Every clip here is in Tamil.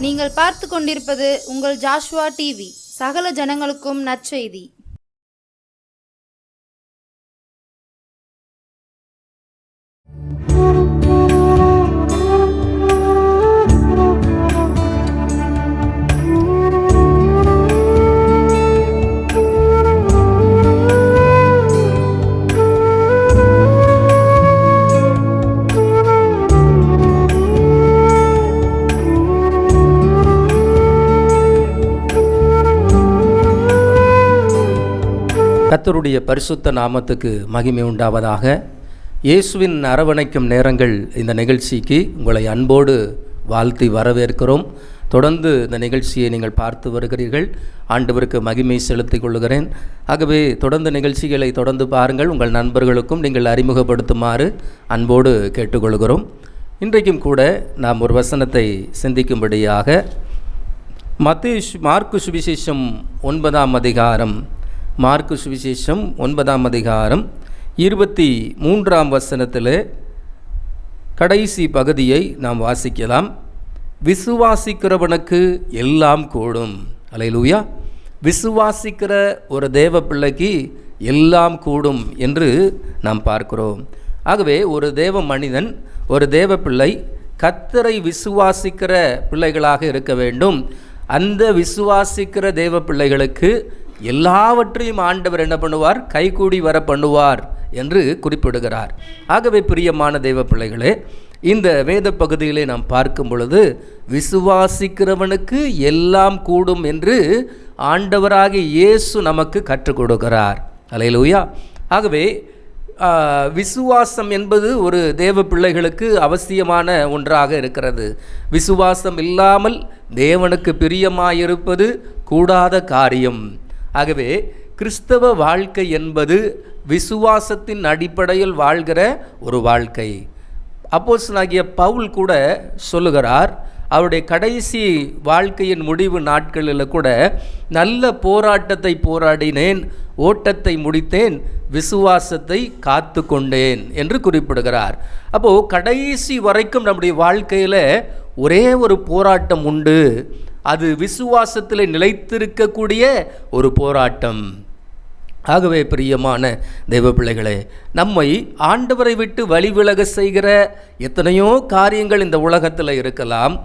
நீங்கள் பார்த்து கொண்டிருப்பது உங்கள் ஜாஷுவா டிவி. சகல ஜனங்களுக்கும் நற்செய்தி. கர்த்தருடைய பரிசுத்த நாமத்துக்கு மகிமை உண்டாவதாக. இயேசுவின் அரவணைக்கும் நேரங்கள் இந்த நிகழ்ச்சிக்கு உங்களை அன்போடு வாழ்த்தி வரவேற்கிறோம். தொடர்ந்து இந்த நிகழ்ச்சியை நீங்கள் பார்த்து வருகிறீர்கள். ஆண்டவருக்கு மகிமை செலுத்திக் கொள்கிறேன். ஆகவே தொடர்ந்து நிகழ்ச்சிகளை தொடர்ந்து பாருங்கள். உங்கள் நண்பர்களுக்கும் நீங்கள் அறிமுகப்படுத்துமாறு அன்போடு கேட்டுக்கொள்கிறோம். இன்றைக்கும் கூட நாம் ஒரு வசனத்தை சிந்திக்கும்படியாக மார்க்கு சுவிசேஷம் 9ஆம் அதிகாரம் 23ஆம் வசனத்தில் கடைசி பகுதியை நாம் வாசிக்கலாம். விசுவாசிக்கிறவனுக்கு எல்லாம் கூடும். அல்லேலூயா. விசுவாசிக்கிற ஒரு தேவ பிள்ளைக்கு எல்லாம் கூடும் என்று நாம் பார்க்கிறோம். ஆகவே ஒரு தேவ மனிதன், ஒரு தேவ பிள்ளை கர்த்தரை விசுவாசிக்கிற பிள்ளைகளாக இருக்க வேண்டும். அந்த விசுவாசிக்கிற தேவ பிள்ளைகளுக்கு எல்லாவற்றையும் ஆண்டவர் என்ன பண்ணுவார்? கைகூடி வர பண்ணுவார் என்று குறிப்பிடுகிறார். ஆகவே பிரியமான தேவ பிள்ளைகளே, இந்த வேத பகுதியிலே நாம் பார்க்கும் பொழுது விசுவாசிக்கிறவனுக்கு எல்லாம் கூடும் என்று ஆண்டவராகிய இயேசு நமக்கு கற்றுக் கொடுக்கிறார். அல்லேலூயா. ஆகவே விசுவாசம் என்பது ஒரு தேவ பிள்ளைகளுக்கு அவசியமான ஒன்றாக இருக்கிறது. விசுவாசம் இல்லாமல் தேவனுக்கு பிரியமாயிருப்பது கூடாத காரியம். ஆகவே கிறிஸ்தவ வாழ்க்கை என்பது விசுவாசத்தின் அடிப்படையில் வாழ்கிற ஒரு வாழ்க்கை. அப்போஸ்தலனாகிய பவுல் கூட சொல்லுகிறார், அவருடைய கடைசி வாழ்க்கையின் முடிவு நாட்களில் கூட நல்ல போராட்டத்தை போராடினேன், ஓட்டத்தை முடித்தேன், விசுவாசத்தை காத்து கொண்டேன் என்று குறிப்பிடுகிறார். அப்போது கடைசி வரைக்கும் நம்முடைய வாழ்க்கையில் ஒரே ஒரு போராட்டம் உண்டு. அது விசுவாசத்தில் நிலைத்திருக்கக்கூடிய ஒரு போராட்டம். ஆகவே பிரியமான தெய்வ பிள்ளைகளே, நம்மை ஆண்டவரை விட்டு வழிவிலக செய்கிற எத்தனையோ காரியங்கள் இந்த உலகத்தில் இருக்கலாம்.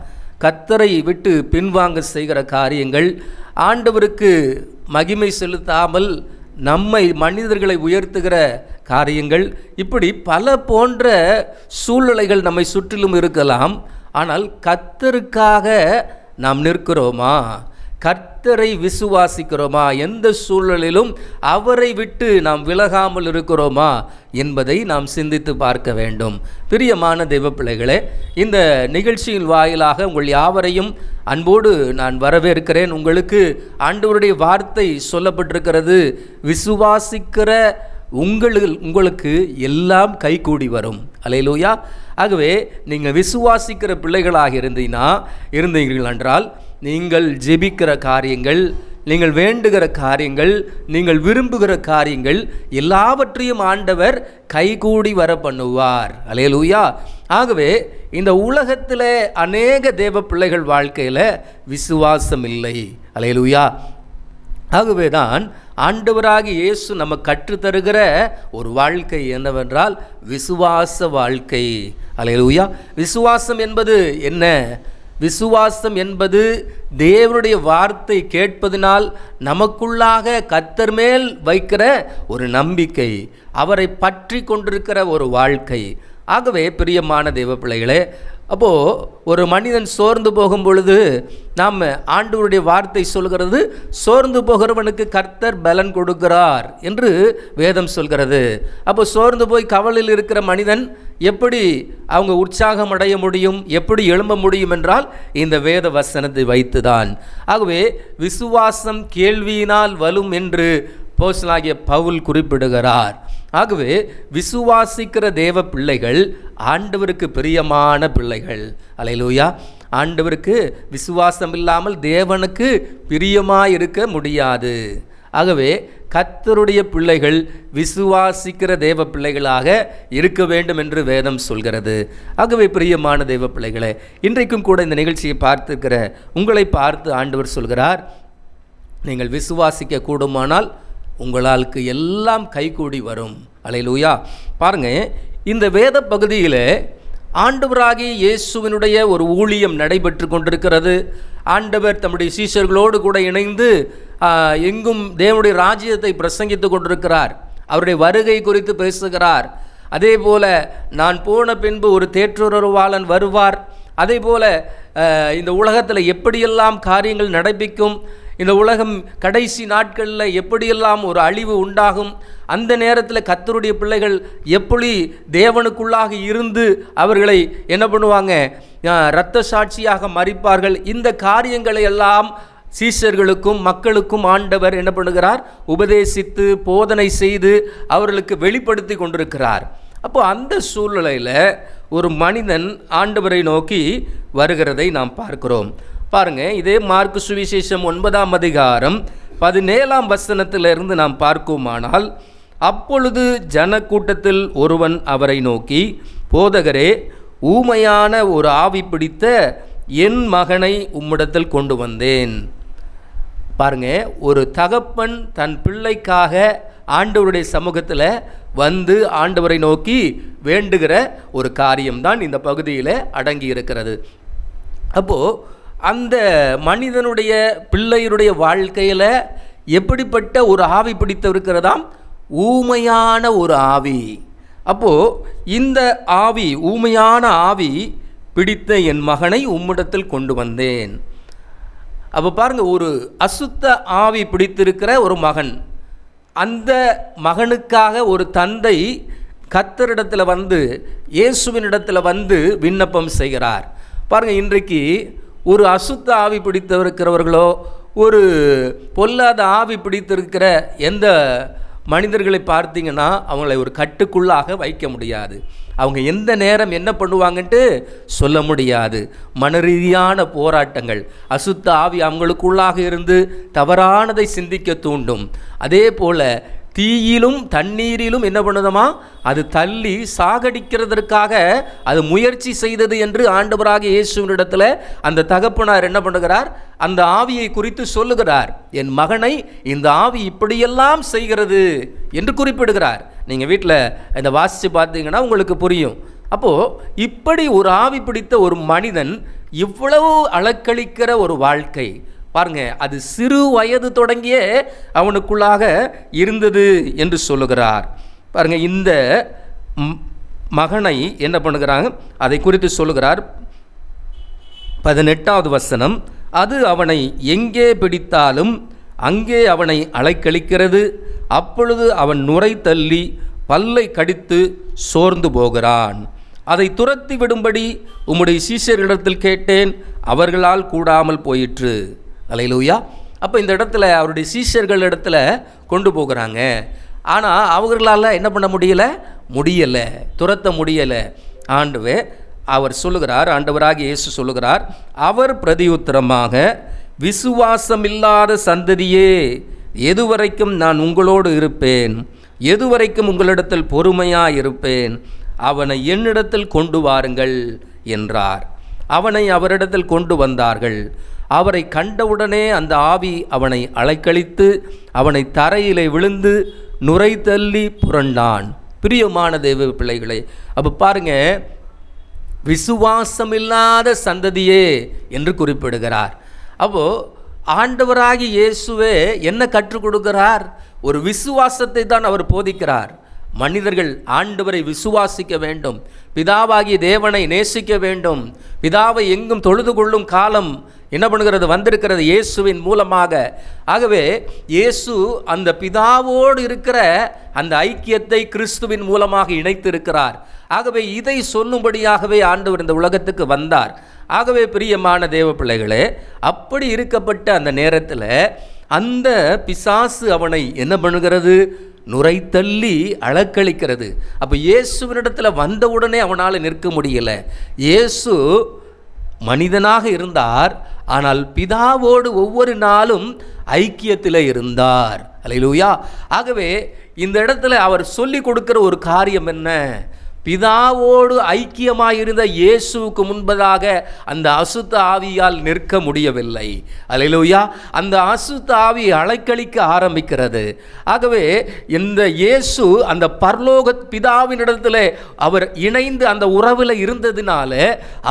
கர்த்தரை விட்டு பின்வாங்க செய்கிற காரியங்கள், ஆண்டவருக்கு மகிமை செலுத்தாமல் நம்மை மனிதர்களை உயர்த்துகிற காரியங்கள், இப்படி பல போன்ற சூழ்நிலைகள் நம்மை சுற்றிலும் இருக்கலாம். ஆனால் கர்த்தருக்காக நாம் நிற்கிறோமா? கர்த்தரை விசுவாசிக்கிறோமா? எந்த சூழ்நிலையிலும் அவரை விட்டு நாம் விலகாமல் இருக்கிறோமா என்பதை நாம் சிந்தித்து பார்க்க வேண்டும். பிரியமான தெய்வ பிள்ளைகளே, இந்த நிகழ்ச்சியின் வாயிலாக உங்கள் யாவரையும் அன்போடு நான் வரவேற்கிறேன். ஆண்டவருடைய வார்த்தை சொல்லப்பட்டிருக்கிறது, விசுவாசிக்கிற உங்களுக்கு எல்லாம் கைகூடி வரும். அல்லேலூயா. ஆகவே நீங்கள் விசுவாசிக்கிற பிள்ளைகளாக இருந்தீர்கள் என்றால் நீங்கள் ஜெபிக்கிற காரியங்கள், நீங்கள் வேண்டுகிற காரியங்கள், நீங்கள் விரும்புகிற காரியங்கள் எல்லாவற்றையும் ஆண்டவர் கைகூடி வர பண்ணுவார். அல்லேலூயா. ஆகவே இந்த உலகத்தில் அநேக தேவ பிள்ளைகள் வாழ்க்கையில் விசுவாசம் இல்லை. அல்லேலூயா. ஆகவே தான் ஆண்டவராகிய இயேசு நம்ம கற்றுத்தருகிற ஒரு வாழ்க்கை என்னவென்றால் விசுவாச வாழ்க்கை. அல்லேலூயா. விசுவாசம் என்பது என்ன? விசுவாசம் என்பது தேவனுடைய வார்த்தை கேட்பதினால் நமக்குள்ளாக கர்த்தர் மேல் வைக்கிற ஒரு நம்பிக்கை, அவரை பற்றி கொண்டிருக்கிற ஒரு வாழ்க்கை. ஆகவே பிரியமான தேவ பிள்ளைகளே, அப்போது ஒரு மனிதன் சோர்ந்து போகும் பொழுது நாம் ஆண்டவருடைய வார்த்தை சொல்கிறது, சோர்ந்து போகிறவனுக்கு கர்த்தர் பலன் கொடுக்கிறார் என்று வேதம் சொல்கிறது. அப்போ சோர்ந்து போய் கவலையில் இருக்கிற மனிதன் எப்படி அவங்க உற்சாகம் அடைய முடியும், எப்படி எழும்ப முடியும் என்றால் இந்த வேத வசனத்தை வைத்துதான். ஆகவே விசுவாசம் கேள்வியினால் வலும் என்று அப்போஸ்தலனாகிய பவுல் குறிப்பிடுகிறார். ஆகவே விசுவாசிக்கிற தேவ பிள்ளைகள் ஆண்டவருக்கு பிரியமான பிள்ளைகள். அல்லேலூயா. ஆண்டவருக்கு விசுவாசம் இல்லாமல் தேவனுக்கு பிரியமாக இருக்க முடியாது. ஆகவே கர்த்தருடைய பிள்ளைகள் விசுவாசிக்கிற தேவ பிள்ளைகளாக இருக்க வேண்டும் என்று வேதம் சொல்கிறது. ஆகவே பிரியமான தேவ பிள்ளைகளே, இன்றைக்கும் கூட இந்த நிகழ்ச்சியை பார்த்துக்கிற உங்களை பார்த்து ஆண்டவர் சொல்கிறார், நீங்கள் விசுவாசிக்க கூடுமானால் உங்களாருக்கு எல்லாம் கைகூடி வரும். அல்லேலூயா. பாருங்க, இந்த வேத பகுதியில் ஆண்டவராகிய இயேசுவினுடைய ஒரு ஊழியம் நடைபெற்று கொண்டிருக்கிறது. ஆண்டவர் தம்முடைய சீஷர்களோடு கூட இணைந்து எங்கும் தேவனுடைய ராஜ்யத்தை பிரசங்கித்து கொண்டிருக்கிறார். அவருடைய வருகை குறித்து பேசுகிறார். அதே போல நான் போன பின்பு ஒரு தேற்றுருவாளன் வருவார். அதே போல இந்த உலகத்தில் எப்படியெல்லாம் காரியங்கள் நடப்பிக்கும், இந்த உலகம் கடைசி நாட்களில் எப்படியெல்லாம் ஒரு அழிவு உண்டாகும், அந்த நேரத்தில் கர்த்தருடைய பிள்ளைகள் எப்படி தேவனுக்குள்ளாக இருந்து அவர்களை என்ன பண்ணுவாங்க, இரத்த சாட்சியாக மரிப்பார்கள். இந்த காரியங்களை எல்லாம் சீஷர்களுக்கும் மக்களுக்கும் ஆண்டவர் என்ன பண்ணுகிறார், உபதேசித்து போதனை செய்து அவர்களுக்கு வெளிப்படுத்தி கொண்டிருக்கிறார். அப்போ அந்த சூழ்நிலையில் ஒரு மனிதன் ஆண்டவரை நோக்கி வருகிறதை நாம் பார்க்கிறோம். பாருங்க, இதே மார்க்கு சுவிசேஷம் 9ஆம் அதிகாரம் 17ஆம் வசனத்திலிருந்து நாம் பார்க்குமானால், அப்பொழுது ஜனக்கூட்டத்தில் ஒருவன் அவரை நோக்கி, போதகரே, ஊமையான ஒரு ஆவி பிடித்த என் மகனை உம்மிடத்தில் கொண்டு வந்தேன். பாருங்க, ஒரு தகப்பன் தன் பிள்ளைக்காக ஆண்டவருடைய சமூகத்தில் வந்து ஆண்டவரை நோக்கி வேண்டுகிற ஒரு காரியம்தான் இந்த பகுதியில் அடங்கி இருக்கிறது. அப்போது அந்த மனிதனுடைய பிள்ளையுடைய வாழ்க்கையில் எப்படிப்பட்ட ஒரு ஆவி பிடித்திருக்கிறதாம், ஊமையான ஒரு ஆவி. அப்போது இந்த ஆவி, ஊமையான ஆவி பிடித்த என் மகனை உம்மிடத்தில் கொண்டு வந்தேன். அப்போ பாருங்கள், ஒரு அசுத்த ஆவி பிடித்திருக்கிற ஒரு மகன், அந்த மகனுக்காக ஒரு தந்தை கர்த்தரிடத்தில் வந்து இயேசுவினிடத்தில் வந்து விண்ணப்பம் செய்கிறார். பாருங்கள், இன்றைக்கு ஒரு அசுத்த ஆவி பிடித்திருக்கிறவர்களோ ஒரு பொல்லாத ஆவி பிடித்திருக்கிற எந்த மனிதர்களை பார்த்தீங்கன்னா அவங்களை ஒரு கட்டுக்குள்ளாக வைக்க முடியாது. அவங்க எந்த நேரம் என்ன பண்ணுவாங்கன்ட்டு சொல்ல முடியாது. மனரீதியான போராட்டங்கள், அசுத்த ஆவி அவங்களுக்குள்ளாக இருந்து தவறானதை சிந்திக்க தூண்டும். அதே போல் தீயிலும் தண்ணீரிலும் என்ன பண்ணுதமா, அது தள்ளி சாகடிக்கிறதற்காக அது முயற்சி செய்தது என்று ஆண்டவராகிய இயேசுவினிடத்தில் அந்த தகப்பனார் என்ன பண்ணுகிறார், அந்த ஆவியை குறித்து சொல்லுகிறார். என் மகனை இந்த ஆவி இப்படியெல்லாம் செய்கிறது என்று குறிப்பிடுகிறார். நீங்கள் வீட்டில் இந்த வாசித்து பார்த்தீங்கன்னா உங்களுக்கு புரியும். அப்போது இப்படி ஒரு ஆவி பிடித்த ஒரு மனிதன் இவ்வளவு அலக்களிக்கிற ஒரு வாழ்க்கை பாருங்க, அது சிறு வயது தொடங்கியே அவனுக்குள்ளாக இருந்தது என்று சொல்லுகிறார். பாருங்க, இந்த மகனை என்ன பண்ணுகிறாங்க அதை குறித்து சொல்லுகிறார். 18வது வசனம், அது அவனை எங்கே பிடித்தாலும் அங்கே அவனை அலைக்கழிக்கிறது. அப்பொழுது அவன் நுரை தள்ளி பல்லை கடித்து சோர்ந்து போகிறான். அதை துரத்தி விடும்படி உம்முடைய சீஷர்களிடத்தில் கேட்டேன், அவர்களால் கூடாமல் போயிற்று. அல்லேலூயா. அப்போ இந்த இடத்துல அவருடைய சீஷர்கள் இடத்துல கொண்டு போகிறாங்க. ஆனால் அவர்களால் என்ன பண்ண முடியலை, துரத்த முடியலை. அவர் சொல்லுகிறார், ஆண்டவராகிய இயேசு சொல்லுகிறார், அவர் பிரதியுத்தரமாக, விசுவாசமில்லாத சந்ததியே, எதுவரைக்கும் நான் உங்களோடு இருப்பேன், எதுவரைக்கும் உங்களிடத்தில் பொறுமையாக இருப்பேன், அவனை என்னிடத்தில் கொண்டு வாருங்கள் என்றார். அவனை அவரிடத்தில் கொண்டு வந்தார்கள். அவரை கண்டவுடனே அந்த ஆவி அவனை அலைக்கழித்து அவனை தரையிலே விழுந்து நுரை தள்ளி புரண்டான். பிரியமான தேவ பிள்ளைகளே, அப்போ பாருங்க, விசுவாசமில்லாத சந்ததியே என்று குறிப்பிடுகிறார். அப்போது ஆண்டவராகிய இயேசுவே என்ன கற்றுக் கொடுக்கிறார், ஒரு விசுவாசத்தை தான் அவர் போதிக்கிறார். மனிதர்கள் ஆண்டவரை விசுவாசிக்க வேண்டும், பிதாவாகிய தேவனை நேசிக்க வேண்டும். பிதாவை எங்கும் தொழுது கொள்ளும் காலம் என்ன பண்ணுகிறது, வந்திருக்கிறது இயேசுவின் மூலமாக. ஆகவே இயேசு அந்த பிதாவோடு இருக்கிற அந்த ஐக்கியத்தை கிறிஸ்துவின் மூலமாக இணைத்திருக்கிறார். ஆகவே இதை சொல்லும்படியாகவே ஆண்டவர் இந்த உலகத்துக்கு வந்தார். ஆகவே பிரியமான தேவ பிள்ளைகளே, அப்படி இருக்கப்பட்ட அந்த நேரத்தில் அந்த பிசாசு அவனை என்ன பண்ணுகிறது, நுரை தள்ளி அலக்களிக்கிறது. அப்போ இயேசுவினிடத்தில் வந்தவுடனே அவனால் நிற்க முடியலை. இயேசு மனிதனாக இருந்தார், ஆனால் பிதாவோடு ஒவ்வொரு நாளும் ஐக்கியத்தில் இருந்தார். அல்லேலூயா. ஆகவே இந்த இடத்துல அவர் சொல்லி கொடுக்கிற ஒரு காரியம் என்ன? பிதாவோடு ஐக்கியமாயிருந்த இயேசுவுக்கு முன்பதாக அந்த அசுத்த ஆவியால் நிற்க முடியவில்லை. அல்லேலூயா. அந்த அசுத்த ஆவி அலைக்கழிக்க ஆரம்பிக்கிறது. ஆகவே இந்த இயேசு அந்த பரலோக பிதாவினிடத்தில் அவர் இணைந்து அந்த உறவில் இருந்ததினால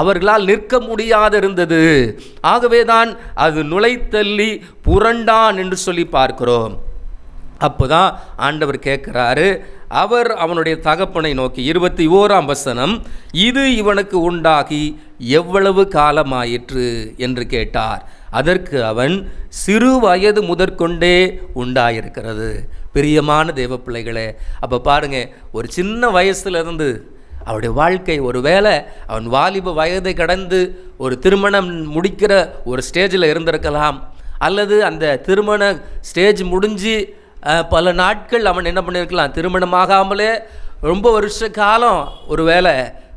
அவர்களால் நிற்க முடியாது இருந்தது. ஆகவே தான் அது நுழைத்தள்ளி புரண்டான் என்று சொல்லி பார்க்கிறோம். அப்போதான் ஆண்டவர் கேட்குறாரு, அவர் அவனுடைய தகப்பனை நோக்கி 21ஆம் வசனம், இது இவனுக்கு உண்டாகி எவ்வளவு காலமாயிற்று என்று கேட்டார். அதற்கு அவன், சிறு வயது முதற்கொண்டே உண்டாயிருக்கிறது. பிரியமான தேவ பிள்ளைகளே, அப்போ பாருங்க, ஒரு சின்ன வயசுலேருந்து அவருடைய வாழ்க்கை, ஒருவேளை அவன் வாலிப வயதை கடந்து ஒரு திருமணம் முடிக்கிற ஒரு ஸ்டேஜில் இருந்திருக்கலாம், அல்லது அந்த திருமண ஸ்டேஜ் முடிஞ்சு பல நாட்கள் அவன் என்ன பண்ணியிருக்கலாம், திருமணமாகாமலே ரொம்ப வருஷ காலம் ஒருவேளை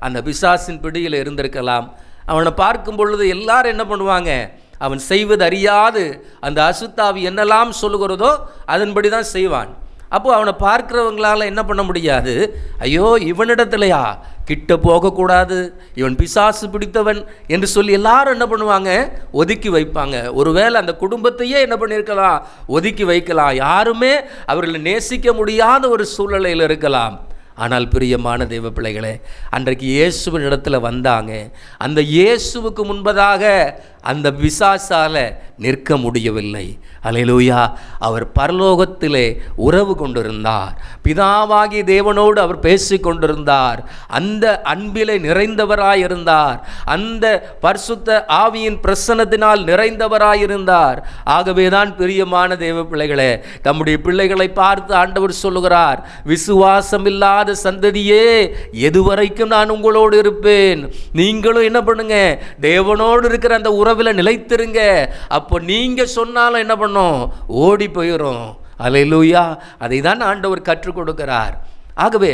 அந்த பிசாசின் பிடியில் இருந்திருக்கலாம். அவனை பார்க்கும் பொழுது எல்லாரும் என்ன பண்ணுவாங்க, அவன் செய்வது அறியாது அந்த அசுத்தாவி என்னெல்லாம் சொல்லுகிறதோ அதன்படி தான் செய்வான். அப்போது அவனை பார்க்குறவங்களால் என்ன பண்ண முடியாது, ஐயோ இவனிடத்துலையா கிட்ட போகக்கூடாது, இவன் பிசாசு பிடித்தவன் என்று சொல்லி எல்லாரும் என்ன பண்ணுவாங்க, ஒதுக்கி வைப்பாங்க. ஒருவேளை அந்த குடும்பத்தையே என்ன பண்ணியிருக்கலாம், ஒதுக்கி வைக்கலாம். யாருமே அவர்களை நேசிக்க முடியாத ஒரு சூழ்நிலையில் இருக்கலாம். ஆனால் பிரியமான தேவ பிள்ளைகளே, அன்றைக்கு இயேசுவின் இடத்துல வந்தாங்க. அந்த இயேசுவுக்கு முன்பதாக அந்த பிசாசால நிற்க முடியவில்லை. அல்லேலூயா. அவர் பரலோகத்திலே உறவு கொண்டிருந்தார். பிதாவாகிய தேவனோடு அவர் பேசி கொண்டிருந்தார். அந்த அன்பிலே நிறைந்தவராயிருந்தார். அந்த பரிசுத்த ஆவியின் பிரசன்னத்தினால் நிறைந்தவராயிருந்தார். ஆகவேதான் பிரியமான தேவ பிள்ளைகளே, நம்முடைய பிள்ளைகளை பார்த்து ஆண்டவர் சொல்லுகிறார், விசுவாசம் இல்லாத சந்ததியே, எதுவரைக்கும் நான் உங்களோடு இருப்பேன். நீங்களும் என்ன பண்ணுங்க, தேவனோடு இருக்கிற அந்த உறவில் நிலைத்திருங்க. அப்போ நீங்க சொன்னாலும் என்ன பண்ணும், ஓடி போயிடும். அல்லேலூயா. அதை தான் ஆண்டவர் கற்றுக் கொடுக்கிறார். ஆகவே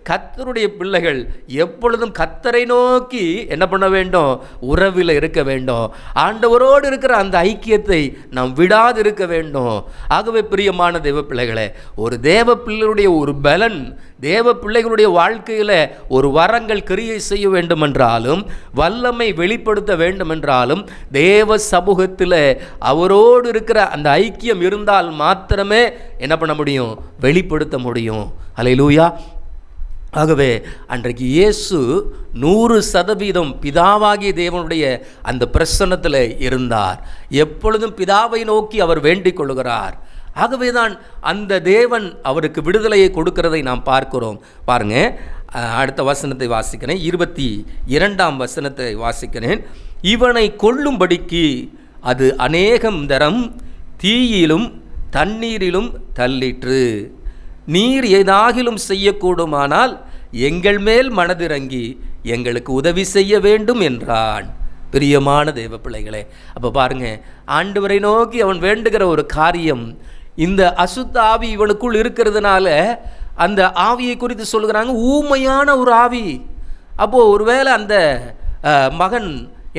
கர்த்தருடைய பிள்ளைகள் எப்பொழுதும் கர்த்தரை நோக்கி என்ன பண்ண வேண்டும், உறவில் இருக்க வேண்டும். ஆண்டவரோடு இருக்கிற அந்த ஐக்கியத்தை நாம் விடாது இருக்க வேண்டும். ஆகவே பிரியமான தேவ பிள்ளைகளே, ஒரு தேவ பிள்ளைகளுடைய ஒரு பலன், தேவ பிள்ளைகளுடைய வாழ்க்கையில் ஒரு வரங்கள் கிரியை செய்ய வேண்டுமென்றாலும், வல்லமை வெளிப்படுத்த வேண்டுமென்றாலும், தேவ சமூகத்தில் அவரோடு இருக்கிற அந்த ஐக்கியம் இருந்தால் மாத்திரமே என்ன பண்ண முடியும், வெளிப்படுத்த முடியும். அல்லேலூயா. ஆகவே அன்றைக்கு இயேசு 100% பிதாவாகிய தேவனுடைய அந்த பிரசன்னத்தில் இருந்தார். எப்பொழுதும் பிதாவை நோக்கி அவர் வேண்டிக் கொள்கிறார். ஆகவே தான் அந்த தேவன் அவருக்கு விடுதலையை கொடுக்கிறதை நாம் பார்க்கிறோம். பாருங்க, அடுத்த வசனத்தை வாசிக்கிறேன், 22ஆம் வசனத்தை வாசிக்கிறேன். இவனை கொல்லும்படிக்கு அது அநேகம் தரம் தீயிலும் தண்ணீரிலும் தள்ளிற்று. நீர் ஏதாகிலும் செய்யக்கூடுமானால் எங்கள் மேல் மனதிறங்கி எங்களுக்கு உதவி செய்ய வேண்டும் என்றான். பிரியமான தேவ பிள்ளைகளே, அப்போ பாருங்க, ஆண்டவரை நோக்கி அவன் வேண்டுகிற ஒரு காரியம், இந்த அசுத்த ஆவி இவனுக்குள் இருக்கிறதுனால அந்த ஆவியை குறித்து சொல்லுகிறாங்க, ஊமையான ஒரு ஆவி. அப்போது ஒருவேளை அந்த மகன்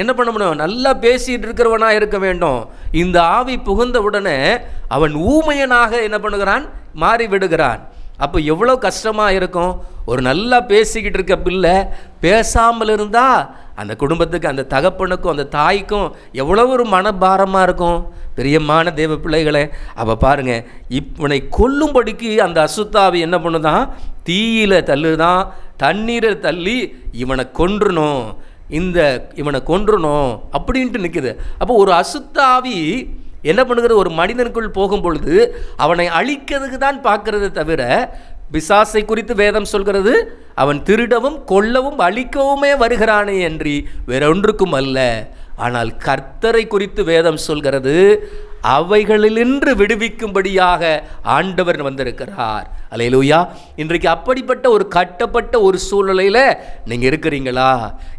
என்ன பண்ண முடியும், நல்லா பேசிகிட்டு இருக்கிறவனாக இருக்க வேண்டும். இந்த ஆவி புகுந்த உடனே அவன் ஊமையனாக என்ன பண்ணுகிறான், மாறி விடுகிறான். அப்போ எவ்வளோ கஷ்டமாக இருக்கும். ஒரு நல்லா பேசிக்கிட்டு இருக்க பிள்ளை பேசாமல் இருந்தால் அந்த குடும்பத்துக்கு, அந்த தகப்பனுக்கும் அந்த தாய்க்கும் எவ்வளோ ஒரு மனபாரமாக இருக்கும். பிரியமான தேவ பிள்ளைகளே, அப்போ பாருங்கள், இவனை கொல்லும்படிக்கு அந்த அசுத்தாவி என்ன பண்ணுதான், தீயில தள்ளுதான், தண்ணீரை தள்ளி இவனை கொன்றணும், இவனை கொன்றணும் அப்படின்ட்டு நிற்குது. அப்போ ஒரு அசுத்தாவி என்ன பண்ணுகிறது, ஒரு மனிதனுக்குள் போகும் பொழுது அவனை அழிக்கிறதுக்கு தான் பார்க்கறது தவிர, பிசாசை குறித்து வேதம் சொல்கிறது, அவன் திருடவும் கொல்லவும் அழிக்கவுமே வருகிறானே என்று வேறொன்றுக்கும் அல்ல. ஆனால் கர்த்தரை குறித்து வேதம் சொல்கிறது, அவைகளினின்று விடுவிக்கும்படியாக ஆண்டவர் வந்திருக்கிறார். அல்லேலூயா. இன்றைக்கு அப்படிப்பட்ட ஒரு கட்டப்பட்ட ஒரு சூழ்நிலையில் நீங்கள் இருக்கிறீங்களா?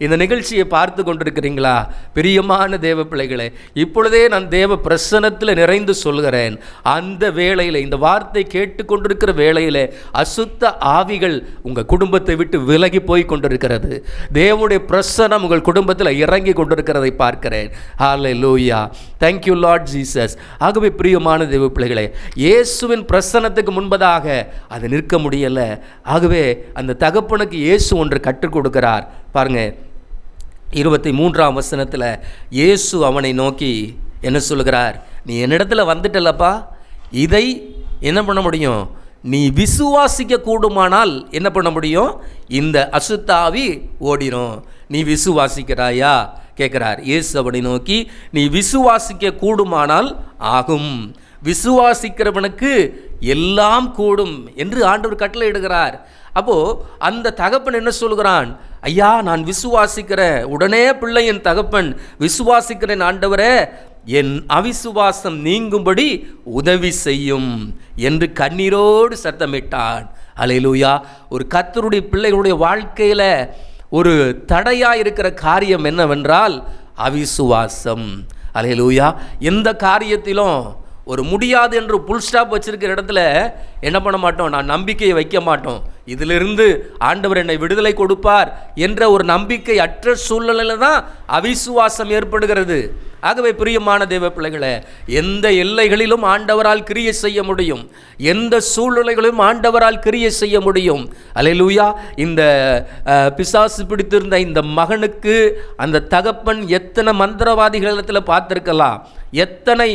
இந்த நிகழ்ச்சியை பார்த்து கொண்டிருக்கிறீங்களா? பிரியமான தேவ பிள்ளைகளே, இப்பொழுதே நான் தேவ பிரசன்னத்தில் நிறைந்து சொல்கிறேன், அந்த வேளையில், இந்த வார்த்தை கேட்டுக்கொண்டிருக்கிற வேளையில் அசுத்த ஆவிகள் உங்கள் குடும்பத்தை விட்டு விலகி போய் கொண்டிருக்கிறது. தேவனுடைய பிரசன்னம் உங்கள் குடும்பத்தில் இறங்கி கொண்டிருக்கிறதை பார்க்கிறேன். Hallelujah. Thank you Lord Jesus. Jesus. ஆகவே பிரியமான தேவ பிள்ளைகளே, இயேசுவின் பிரசன்னத்துக்கு முன்பதாக அது நிற்க முடியலை. ஆகவே அந்த தகப்பனுக்கு இயேசு ஒன்று கற்றுக் கொடுக்கிறார். பாருங்கள், 23ஆம் வசனத்தில் இயேசு அவனை நோக்கி என்ன சொல்கிறார்? நீ என்னிடத்துல வந்துட்டலப்பா, இதை என்ன பண்ண முடியும்? நீ விசுவாசிக்க கூடுமானால் என்ன பண்ண முடியும்? இந்த அசுத்தாவி ஓடிரும். நீ விசுவாசிக்கிறாயா கேட்குறார். இயேசு அவனை நோக்கி, நீ விசுவாசிக்க கூடுமானால் ஆகும், விசுவாசிக்கிறவனுக்கு எல்லாம் கூடும் என்று ஆண்டவர் கட்டளை இடுகிறார். அப்போது அந்த தகப்பன் என்ன சொல்கிறான்? ஐயா, நான் விசுவாசிக்கிறேன். உடனே பிள்ளையின் தகப்பன், விசுவாசிக்கிறேன் ஆண்டவரே, என் அவிசுவாசம் நீங்கும்படி உதவி செய்யும் என்று கண்ணீரோடு சத்தமிட்டான். அல்லேலூயா. ஒரு கர்த்தருடைய பிள்ளைகளுடைய வாழ்க்கையில் ஒரு தடையாக இருக்கிற காரியம் என்னவென்றால் அவிசுவாசம். அல்லேலூயா. எந்த காரியத்திலும் ஒரு முடியாது என்று புல் ஸ்டாப் வச்சிருக்கிற இடத்துல என்ன பண்ண மாட்டோம்? நான் நம்பிக்கையை வைக்க மாட்டோம். இதிலிருந்து ஆண்டவர் என்னை விடுதலை கொடுப்பார் என்ற ஒரு நம்பிக்கை அற்ற சூழ்நிலையில் தான் அவிசுவாசம் ஏற்படுகிறது. ஆகவே பிரியமான தேவ பிள்ளைகளே, எந்த எல்லைகளிலும் ஆண்டவரால் கிரியை செய்ய முடியும், எந்த சூழ்நிலைகளிலும் ஆண்டவரால் கிரியை செய்ய முடியும். அல்லேலூயா. இந்த பிசாசு பிடித்திருந்த இந்த மகனுக்கு அந்த தகப்பன் எத்தனை மந்திரவாதிகளிடத்தில் பார்த்துருக்கலாம், எத்தனை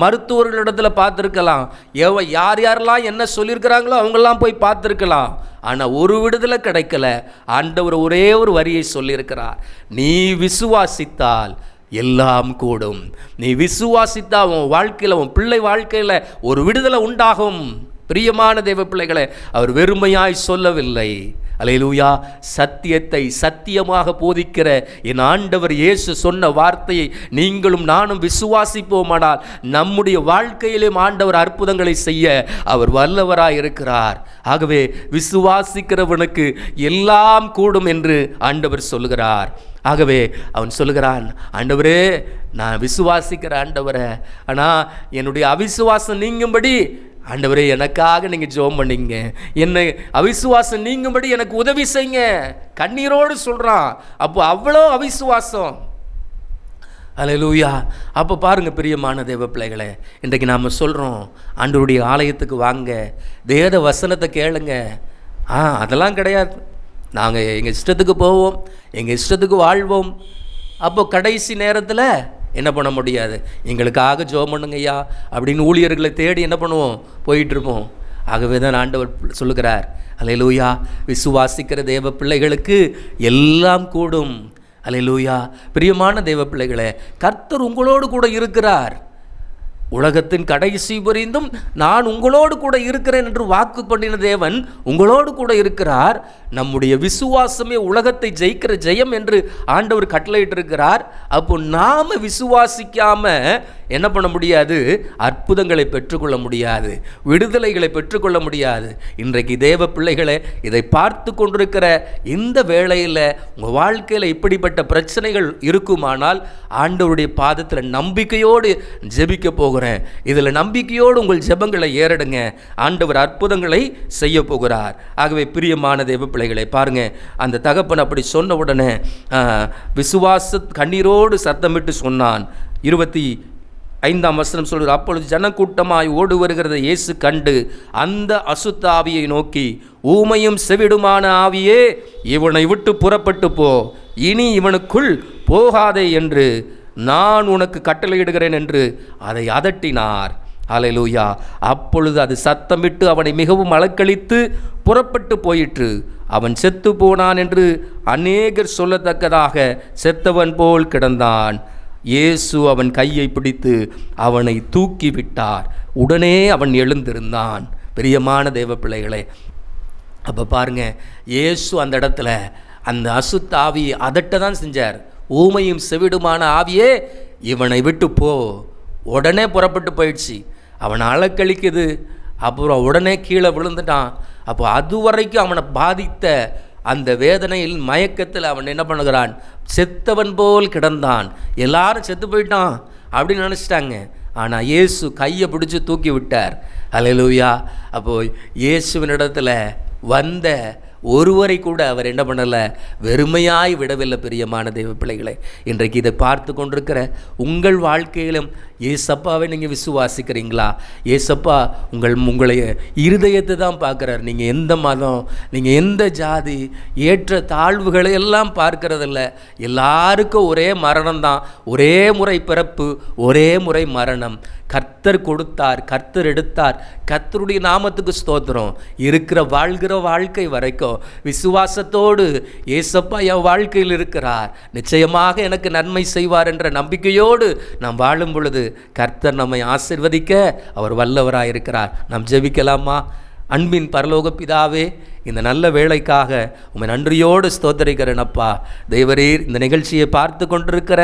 மருத்துவர்களிடத்தில் பார்த்துருக்கலாம், யார் யாரெல்லாம் என்ன சொல்லியிருக்கிறாங்களோ அவங்கெல்லாம் போய் பார்த்துருக்கலாம். ஆனால் ஒரு விடுதலை கிடைக்கல. ஆண்டவர் ஒரே ஒரு வரியை சொல்லியிருக்கிறார், நீ விசுவாசித்தால் எல்லாம் கூடும். நீ விசுவாசித்தா உன் வாழ்க்கையில், உன் பிள்ளை வாழ்க்கையில் ஒரு விடுதலை உண்டாகும். பிரியமான தேவ பிள்ளைகளை, அவர் வெறுமையாய் சொல்லவில்லை. அல்லேலூயா. சத்தியத்தை சத்தியமாக போதிக்கிற என் ஆண்டவர் இயேசு சொன்ன வார்த்தையை நீங்களும் நானும் விசுவாசிப்போமானால் நம்முடைய வாழ்க்கையிலும் ஆண்டவர் அற்புதங்களை செய்ய அவர் வல்லவராய் இருக்கிறார். ஆகவே விசுவாசிக்கிறவனுக்கு எல்லாம் கூடும் என்று ஆண்டவர் சொல்லுகிறார். ஆகவே அவன் சொல்லுகிறான், ஆண்டவரே, நான் விசுவாசிக்கிற ஆண்டவரே, ஆனால் என்னுடைய அவிசுவாசம் நீங்கும்படி ஆண்டவரே எனக்காக நீங்கள் ஜெபம் பண்ணிங்க, என்னை அவிசுவாசம் நீங்கும்படி எனக்கு உதவி செய்யுங்க. கண்ணீரோடு சொல்கிறான். அப்போ அவ்வளோ அவிசுவாசம். அல்லேலூயா. அப்போ பாருங்கள் பிரியமான தேவ பிள்ளைகளே, இன்றைக்கு நாம் சொல்கிறோம், ஆண்டவருடைய ஆலயத்துக்கு வாங்க, வேத வசனத்தை கேளுங்க. அதெல்லாம் கிடையாது. நாங்கள் எங்கள் இஷ்டத்துக்கு போவோம், எங்கள் இஷ்டத்துக்கு வாழ்வோம். அப்போ கடைசி நேரத்தில் என்ன பண்ண முடியாது? எங்களுக்காக ஜெபம் பண்ணுங்கய்யா அப்படின்னு ஊழியர்களை தேடி என்ன பண்ணுவோம்? போயிட்டுருப்போம். ஆகவே தான் ஆண்டவர் சொல்லுகிறார், அல்லேலூயா, விசுவாசிக்கிற தேவ பிள்ளைகளுக்கு எல்லாம் கூடும். அல்லேலூயா. பிரியமான தேவ பிள்ளைகளே, கர்த்தர் உங்களோடு கூட இருக்கிறார். உலகத்தின் கடைசி வரைந்தும் நான் உங்களோடு கூட இருக்கிறேன் என்று வாக்கு பண்ணின தேவன் உங்களோடு கூட இருக்கிறார். நம்முடைய விசுவாசமே உலகத்தை ஜெயிக்கிற ஜெயம் என்று ஆண்டவர் கட்டளையிட்டிருக்கிறார். அப்போ நாம் விசுவாசிக்காம என்ன பண்ண முடியாது? அற்புதங்களை பெற்றுக்கொள்ள முடியாது, விடுதலைகளை பெற்றுக்கொள்ள முடியாது. இன்றைக்கு தேவ பிள்ளைகளை, இதை பார்த்து கொண்டிருக்கிற இந்த வேளையில் உங்கள் வாழ்க்கையில் இப்படிப்பட்ட பிரச்சனைகள் இருக்குமானால் ஆண்டவருடைய பாதத்தில் நம்பிக்கையோடு ஜெபிக்க போகிறேன். இதில் நம்பிக்கையோடு உங்கள் ஜெபங்களை ஏறடுங்க. ஆண்டவர் அற்புதங்களை செய்ய போகிறார். ஆகவே பிரியமான தேவ பிள்ளைகளை பாருங்க, அந்த தகப்பன் அப்படி சொன்ன உடனே விசுவாச கண்ணீரோடு சத்தமிட்டு சொன்னான். 25ஆம் வசனம் சொல்கிறார், அப்பொழுது ஜனக்கூட்டமாய் ஓடி வருகிறதை இயேசு கண்டு அந்த அசுத்தாவியை நோக்கி, ஊமையும் செவிடுமான ஆவியே, இவனை விட்டு புறப்பட்டு போ, இனி இவனுக்குள் போகாதே என்று நான் உனக்கு கட்டளையிடுகிறேன் என்று அதை அதட்டினார். அல்லேலூயா. அப்பொழுது அது சத்தமிட்டு அவனை மிகவும் அலக்களித்து புறப்பட்டு போயிற்று. அவன் செத்து போனான் என்று அநேகர் சொல்லத்தக்கதாக செத்தவன் போல் கிடந்தான். இயேசு அவன் கையை பிடித்து அவனை தூக்கி விட்டார். உடனே அவன் எழுந்திருந்தான். பிரியமான தேவ பிள்ளைகளே, அப்போ பாருங்க, இயேசு அந்த இடத்துல அந்த அசுத்தாவியை அதட்ட தான் செஞ்சார். ஊமையும் செவிடுமான ஆவியே, இவனை விட்டு போ. உடனே புறப்பட்டு போயிடுச்சு. அவனை அலக்களிக்குது. அப்புறம் உடனே கீழே விழுந்துட்டான். அப்போ அது வரைக்கும் அவனை பாதித்த அந்த வேதனையில் மயக்கத்தில் அவன் என்ன பண்ணுகிறான்? செத்தவன் போல் கிடந்தான். எல்லாரும் செத்து போயிட்டான் அப்படின்னு நினச்சிட்டாங்க. ஆனால் இயேசு கையை பிடிச்சி தூக்கி விட்டார். அல்லேலூயா. அப்போது இயேசுவினிடத்தில் வந்த ஒருவரை கூட அவர் என்ன பண்ணலை? வெறுமையாய் விடவில்லை. பிரியமான தெய்வ பிள்ளைகளை, இன்றைக்கு இதை பார்த்து கொண்டிருக்கிற உங்கள் வாழ்க்கையிலும் ஏசப்பாவை நீங்கள் விசுவாசிக்கிறீங்களா? ஏசப்பா உங்களுடைய இருதயத்தை தான் பார்க்குறாரு. நீங்கள் எந்த மதம், நீங்கள் எந்த ஜாதி, ஏற்ற தாழ்வுகளை எல்லாம் பார்க்கறதில்ல. எல்லாருக்கும் ஒரே மரணம் தான், ஒரே முறை பிறப்பு, ஒரே முறை மரணம். கர்த்தர் கொடுத்தார், கர்த்தர் எடுத்தார். கர்த்தருடைய நாமத்துக்கு ஸ்தோத்திரம். வாழ்கிற வாழ்க்கை வரைக்கும் விசுவாசத்தோடு ஏசப்பா என் வாழ்க்கையில் இருக்கிறார், நிச்சயமாக எனக்கு நன்மை செய்வார் என்ற நம்பிக்கையோடு நாம் வாழும் பொழுது கர்த்தர் நம்மை ஆசீர்வதிக்க அவர் வல்லவராயிருக்கிறார். நாம் ஜெபிக்கலாமா? அன்பின் பரலோக பிதாவே, இந்த நல்ல வேளைக்காக உம்மை நன்றியோடு ஸ்தோத்தரிக்கிறேன் அப்பா. தேவரீர், இந்த நிகழ்ச்சியை பார்த்து கொண்டிருக்கிற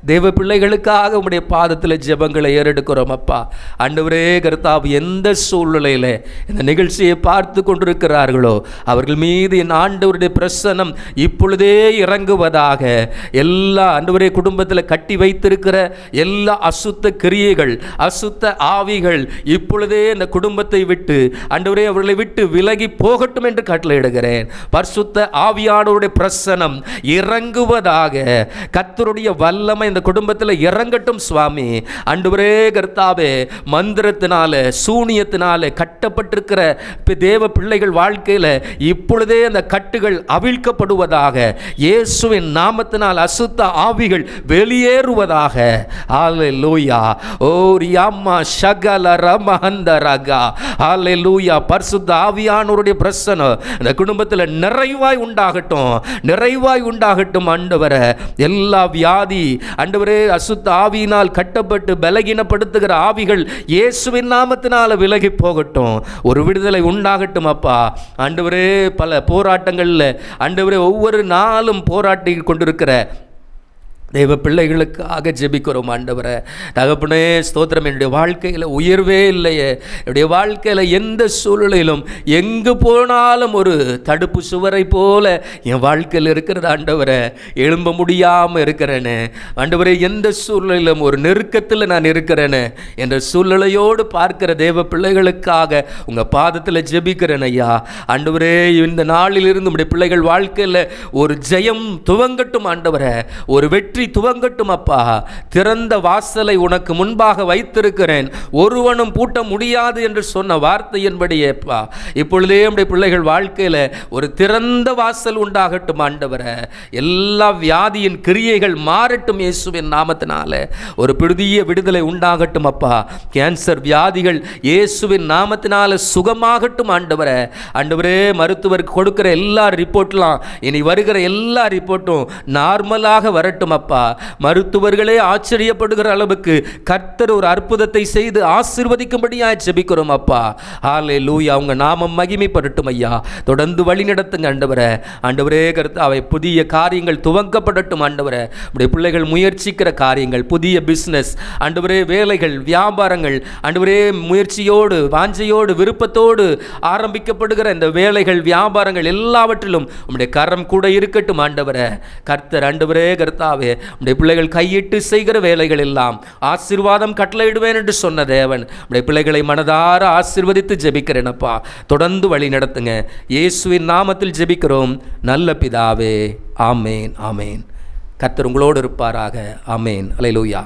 தேவ பிள்ளைகளுக்காக உம்முடைய பாதத்தில் ஜெபங்களை ஏறெடுக்கிறோம் அப்பா. ஆண்டவரே கர்த்தாவே, எந்த சூழ்நிலையில் இந்த நிகழ்ச்சியை பார்த்து கொண்டிருக்கிறார்களோ அவர்கள் மீது என் ஆண்டவருடைய பிரசன்னம் இப்பொழுதே இறங்குவதாக. எல்லா ஆண்டவரே குடும்பத்தில் கட்டி வைத்திருக்கிற எல்லா அசுத்த கிரியைகள், அசுத்த ஆவிகள் இப்பொழுதே இந்த குடும்பத்தை விட்டு ஆண்டவரே அவர்களை விட்டு விலகி போகட்டும் என்று கட்டளையிடுகிறேன். பரிசுத்த ஆவியானவருடைய பிரசன்னம் இறங்குவதாக. கர்த்தருடைய வல்லமை இந்த குடும்பத்தில் இறங்கட்டும் சுவாமி. ஆண்டவரே கர்த்தாவே, மந்திரத்தினால சூனியத்தினால கட்டப்பட்டிருக்கிற தேவ பிள்ளைகள் வாழ்க்கையில் இப்பொழுதே அந்த கட்டுகள் அவிழ்க்கப்படுவதாக. இயேசுவின் நாமத்தினால் அசுத்த ஆவிகள் வெளியேறுவதாக. ஹல்லேலூயா. ஓ ரியாமா ஷகல ரமஹந்தரகா. ஹல்லேலூயா. பரிசுத்த ஆவியானவருடைய பிரசன்னம் இந்த குடும்பத்தில் நிறைவாய் உண்டாகட்டும், நிறைவாய் உண்டாகட்டும். ஆண்டவரே, எல்லா வியாதி ஆண்டவரே அசுத்த ஆவியினால் கட்டப்பட்டு பலகீனப்படுத்துகிற ஆவிகள் இயேசுவின் நாமத்தினால விலகி போகட்டும். ஒரு விடுதலை உண்டாகட்டும் அப்பா. ஆண்டவரே, பல போராட்டங்களில் ஆண்டவரே ஒவ்வொரு நாளும் போராட்டி கொண்டிருக்கிற தெய்வ பிள்ளைகளுக்காக ஜெபிக்கிறோம் ஆண்டவரே. தகப்பனே ஸ்தோத்திரம். என்னுடைய வாழ்க்கையில் உயர்வே இல்லையே, என்னுடைய வாழ்க்கையில் எந்த சூழ்நிலையிலும் எங்கு போனாலும் ஒரு தடுப்பு சுவரை போல என் வாழ்க்கையில் இருக்கிறது ஆண்டவரே. எழும்ப முடியாமல் இருக்கிறேனே ஆண்டவரே. எந்த சூழ்நிலையிலும் ஒரு நெருக்கத்தில் நான் இருக்கிறேனே என்ற சூழ்நிலையோடு பார்க்கிற தெய்வ பிள்ளைகளுக்காக உங்கள் பாதத்தில் ஜெபிக்கிறேன் ஐயா. ஆண்டவரே, இந்த நாளிலிருந்து உடைய பிள்ளைகள் வாழ்க்கையில் ஒரு ஜெயம் துவங்கட்டும் ஆண்டவரே, ஒரு வெற்றி துவங்கட்டும் அப்பா. திறந்த வாசலை உனக்கு முன்பாக வைத்திருக்கிறேன், ஒருவனும் பூட்ட முடியாது என்று சொன்ன வார்த்தையின்படியே அப்பா, இப்பொழுதே நம்முடைய பிள்ளைகள் வாழ்க்கையில் ஒரு திறந்த வாசல் உண்டாகட்டும் ஆண்டவரே. எல்லா வியாதியின் கிரியைகள் மாறட்டும் இயேசுவின் நாமத்தினால. ஒரு புதிய விடுதலை உண்டாகட்டும் அப்பா. கேன்சர் வியாதிகள் இயேசுவின் நாமத்தினால சுகமாகட்டும் ஆண்டவரே. ஆண்டவரே, மருத்துவர் கொடுக்கிற எல்லா ரிப்போர்ட்லாம் இனி வருகிற எல்லா ரிப்போர்ட்டும் நார்மலாக வரட்டும் அப்பா. மருத்துவர்களே ஆச்சரியப்படுகிற அளவுக்கு கர்த்தர் ஒரு அற்புதத்தை செய்து ஆசீர்வதிக்கும்படியாய் ஜெபிக்கிறோம் அப்பா. ஹல்லேலூயா. உங்க நாமம் மகிமைப்படட்டும் ஐயா. தொடர்ந்து வழி நடத்துங்க ஆண்டவரே. ஆண்டவரே கர்த்தாவே, புதிய காரியங்கள் துவங்கப்படட்டும் ஆண்டவரே. உடைய பிள்ளைகள் முயற்சிக்கிற காரியங்கள், புதிய பிசினஸ் ஆண்டவரே, வேலைகள், வியாபாரங்கள் ஆண்டவரே, முயற்சியோடு வாஞ்சையோடு விருப்பத்தோடு ஆரம்பிக்கப்படுகிற இந்த வேலைகள், வியாபாரங்கள் எல்லாவற்றிலும் உம்முடைய கரம் கூட இருக்கட்டும் ஆண்டவரே. கர்த்தர் ஆண்டவரே கர்த்தாவே, உடைய பிள்ளைகள் கையிட்டு செய்கிற வேலைகள் எல்லாம் ஆசீர்வாதம் கட்டளையிடுவேன் என்று சொன்ன தேவன், உடைய பிள்ளைகளை மனதார ஆசீர்வதித்து ஜெபிக்கிறேன் அப்பா. தொடர்ந்து வழி நடத்துங்க. இயேசுவின் நாமத்தில் ஜெபிக்கிறோம் நல்ல பிதாவே. ஆமேன், ஆமேன். கர்த்தர் உங்களோடு இருப்பாராக. ஆமேன். அல்லேலூயா.